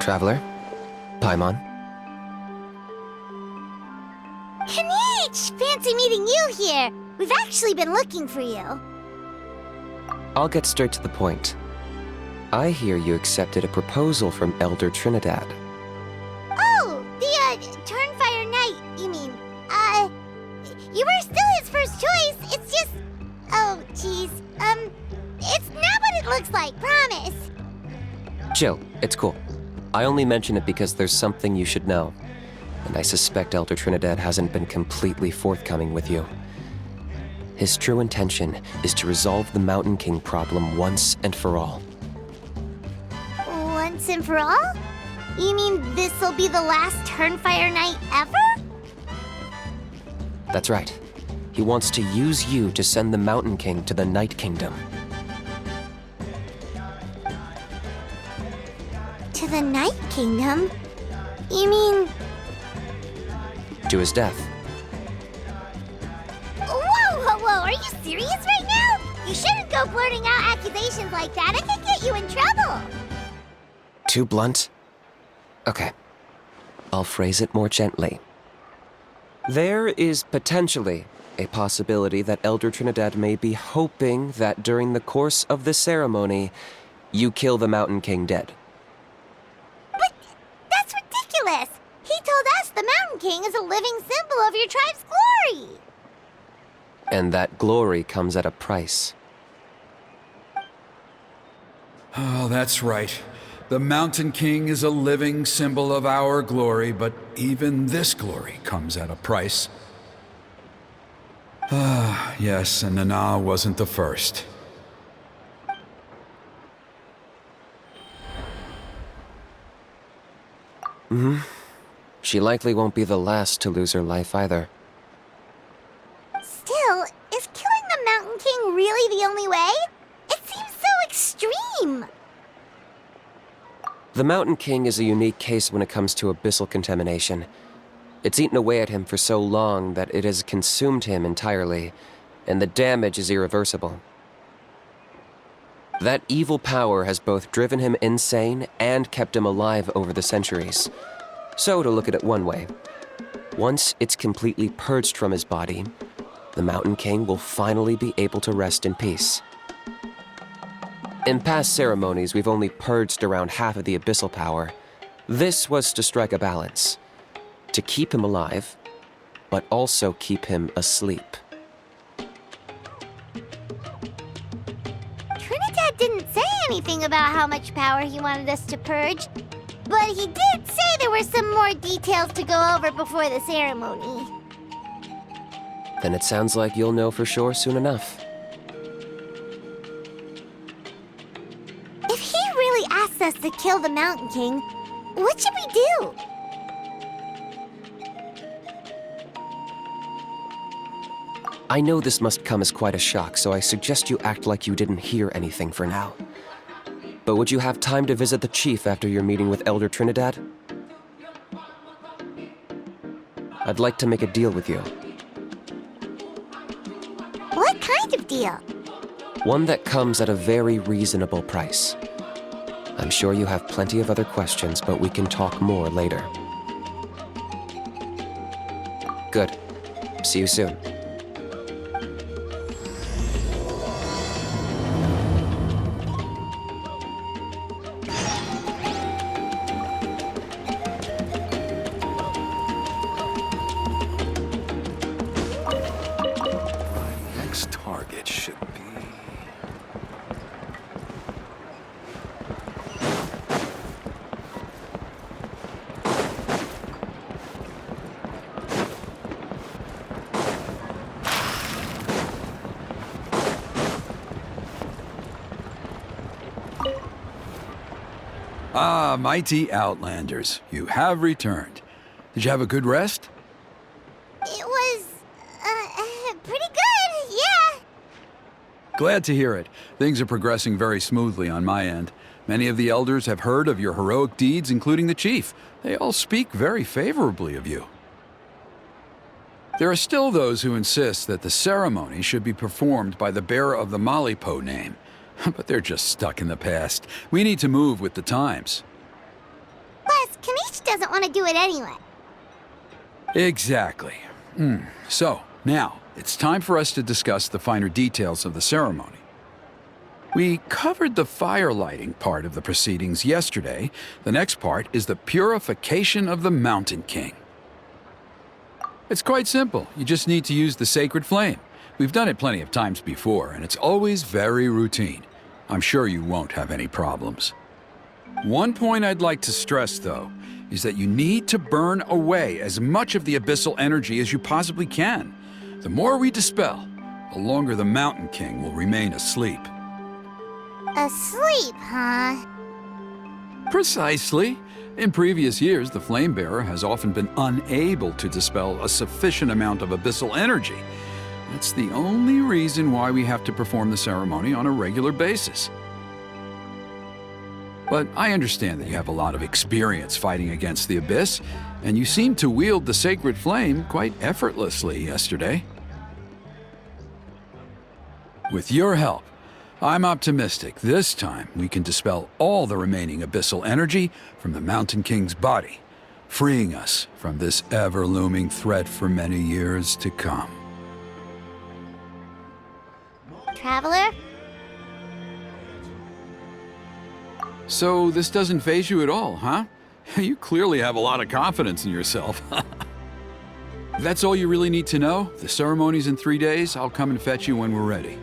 Traveler? Paimon? Kanichi! Fancy meeting you here! We've actually been looking for you. I'll get straight to the point. I hear you accepted a proposal from Elder Trinidad. Oh, the, Turnfire Knight, you mean. You were still his first choice, it's just... Oh, jeez. It's not what it looks like, promise. Chill, it's cool. I only mention it because there's something you should know. And I suspect Elder Trinidad hasn't been completely forthcoming with you. His true intention is to resolve the Mountain King problem once and for all. Once and for all? You mean this'll be the last Turnfire Knight ever? That's right. He wants to use you to send the Mountain King to the Night Kingdom. To the Night Kingdom? You mean... To his death. Whoa, are you serious right now? You shouldn't go blurting out accusations like that. It could get you in trouble. Too blunt? Okay. I'll phrase it more gently. There is potentially a possibility that Elder Trinidad may be hoping that during the course of the ceremony, you kill the Mountain King dead. But that's ridiculous! He told us the Mountain King is a living symbol of your tribe's glory! And that glory comes at a price. Oh, that's right. The Mountain King is a living symbol of our glory, but even this glory comes at a price. Ah, yes, and Nana wasn't the first. She likely won't be the last to lose her life either. Still, is killing the Mountain King really the only way? It seems so extreme! The Mountain King is a unique case when it comes to abyssal contamination. It's eaten away at him for so long that it has consumed him entirely, and the damage is irreversible. That evil power has both driven him insane and kept him alive over the centuries. So, to look at it one way, once it's completely purged from his body, the Mountain King will finally be able to rest in peace. In past ceremonies, we've only purged around half of the abyssal power. This was to strike a balance, to keep him alive, but also keep him asleep. Trinidad didn't say anything about how much power he wanted us to purge, but he did say there were some more details to go over before the ceremony. Then it sounds like you'll know for sure soon enough. If he really asks us to kill the Mountain King, what should we do? I know this must come as quite a shock, so I suggest you act like you didn't hear anything for now. But would you have time to visit the chief after your meeting with Elder Trinidad? I'd like to make a deal with you. What kind of deal? One that comes at a very reasonable price. I'm sure you have plenty of other questions, but we can talk more later. Good. See you soon. Next target should be... Ah, mighty Outlanders, you have returned. Did you have a good rest? It was, pretty good, yeah. Glad to hear it. Things are progressing very smoothly on my end. Many of the elders have heard of your heroic deeds, including the chief. They all speak very favorably of you. There are still those who insist that the ceremony should be performed by the bearer of the Malipo name. But they're just stuck in the past. We need to move with the times. doesn't want to do it anyway. Exactly. So, now, it's time for us to discuss the finer details of the ceremony. We covered the fire lighting part of the proceedings yesterday. The next part is the purification of the Mountain King. It's quite simple. You just need to use the sacred flame. We've done it plenty of times before, and it's always very routine. I'm sure you won't have any problems. One point I'd like to stress, though, is that you need to burn away as much of the abyssal energy as you possibly can. The more we dispel, the longer the Mountain King will remain asleep. Asleep, huh? Precisely. In previous years, the Flame Bearer has often been unable to dispel a sufficient amount of abyssal energy. That's the only reason why we have to perform the ceremony on a regular basis. But I understand that you have a lot of experience fighting against the Abyss, and you seem to wield the sacred flame quite effortlessly yesterday. With your help, I'm optimistic this time we can dispel all the remaining abyssal energy from the Mountain King's body, freeing us from this ever-looming threat for many years to come. Traveler? So this doesn't faze you at all, huh? You clearly have a lot of confidence in yourself. If that's all you really need to know, the ceremony's in 3 days. I'll come and fetch you when we're ready.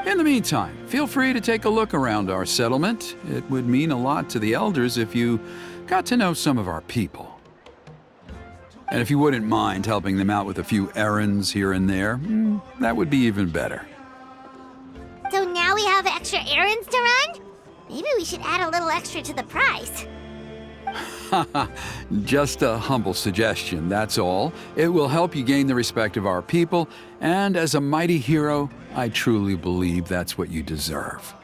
In the meantime, feel free to take a look around our settlement. It would mean a lot to the elders if you got to know some of our people. And if you wouldn't mind helping them out with a few errands here and there, that would be even better. So now we have extra errands to run? Maybe we should add a little extra to the price. Just a humble suggestion, that's all. It will help you gain the respect of our people, and as a mighty hero, I truly believe that's what you deserve.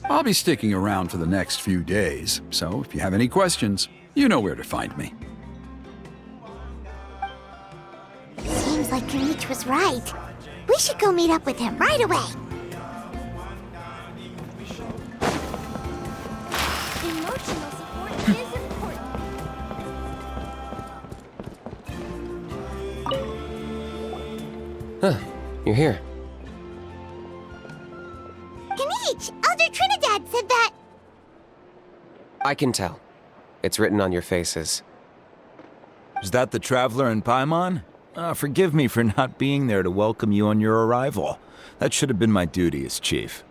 I'll be sticking around for the next few days, so if you have any questions, you know where to find me. Seems like Kanich was right. We should go meet up with him right away. Emotional support is important. Huh, you're here. Kanich, Elder Trinidad said that. I can tell. It's written on your faces. Is that the Traveler and Paimon? Forgive me for not being there to welcome you on your arrival. That should have been my duty as chief.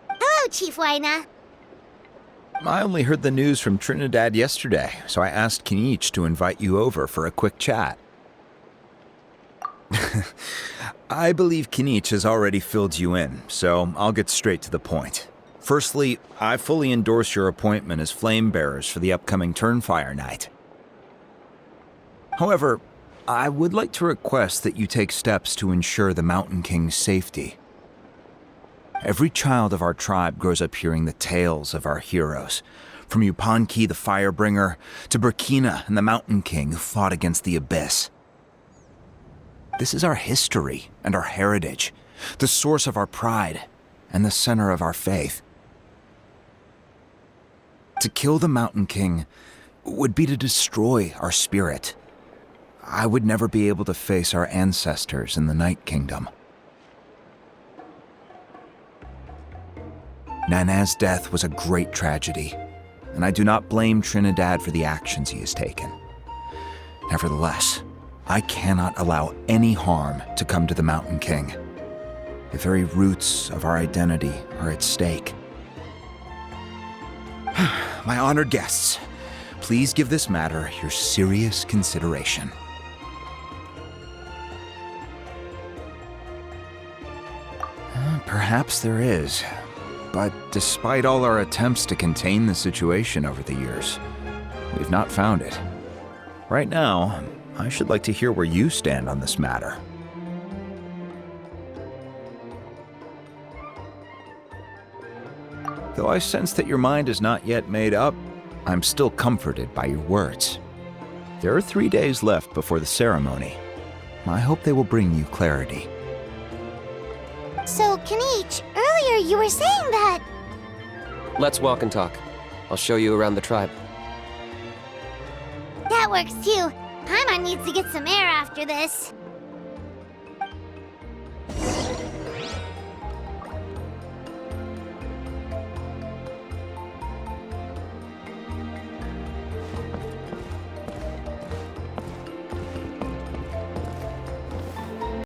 Hello, Chief Waina. I only heard the news from Trinidad yesterday, so I asked Kinich to invite you over for a quick chat. I believe Kinich has already filled you in, so I'll get straight to the point. Firstly, I fully endorse your appointment as flame bearers for the upcoming Turnfire Night. However, I would like to request that you take steps to ensure the Mountain King's safety. Every child of our tribe grows up hearing the tales of our heroes, from Yupanqui the Firebringer to Burkina and the Mountain King who fought against the Abyss. This is our history and our heritage, the source of our pride and the center of our faith. To kill the Mountain King would be to destroy our spirit. I would never be able to face our ancestors in the Night Kingdom. Nana's death was a great tragedy, and I do not blame Trinidad for the actions he has taken. Nevertheless, I cannot allow any harm to come to the Mountain King. The very roots of our identity are at stake. My honored guests, please give this matter your serious consideration. Perhaps there is, but despite all our attempts to contain the situation over the years, we've not found it. Right now, I should like to hear where you stand on this matter. Though I sense that your mind is not yet made up, I'm still comforted by your words. There are 3 days left before the ceremony. I hope they will bring you clarity. So, Kanich, earlier you were saying that... Let's walk and talk. I'll show you around the tribe. That works too. Paimon needs to get some air after this.